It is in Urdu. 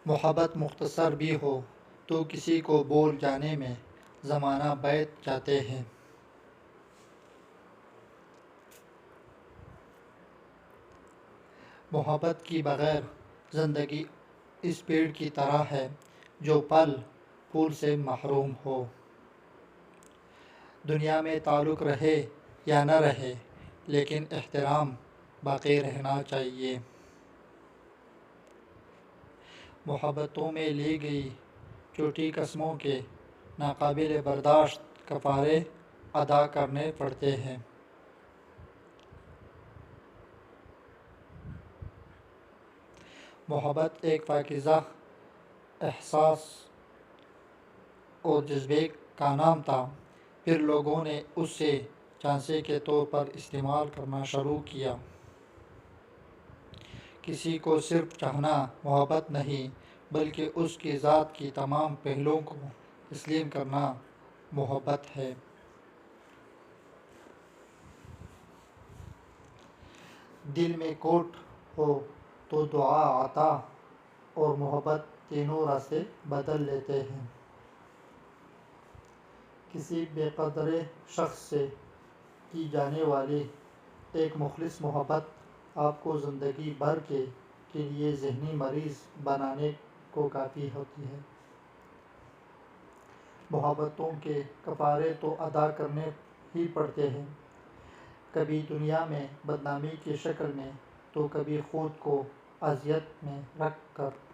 محبت مختصر بھی ہو تو کسی کو بول جانے میں زمانہ بیت جاتے ہیں۔ محبت کی بغیر زندگی اس پیڑ کی طرح ہے جو پھل پھول سے محروم ہو۔ دنیا میں تعلق رہے یا نہ رہے لیکن احترام باقی رہنا چاہیے۔ محبتوں میں لی گئی جھوٹی قسموں کے ناقابل برداشت کفارے ادا کرنے پڑتے ہیں۔ محبت ایک پاکیزہ احساس اور جذبے کا نام تھا، پھر لوگوں نے اسے جھانسے کے طور پر استعمال کرنا شروع کیا۔ کسی کو صرف چاہنا محبت نہیں بلکہ اس کی ذات کی تمام پہلوؤں کو تسلیم کرنا محبت ہے۔ دل میں کھوٹ ہو تو دعا، عطا اور محبت تینوں راستے بدل لیتے ہیں۔ کسی بے قدر شخص سے کی جانے والی ایک مخلص محبت آپ کو زندگی بھر کے لیے ذہنی مریض بنانے کو کافی ہوتی ہے۔ محبتوں کے کفارے تو ادا کرنے ہی پڑتے ہیں، کبھی دنیا میں بدنامی کی شکل میں تو کبھی خود کو اذیت میں رکھ کر۔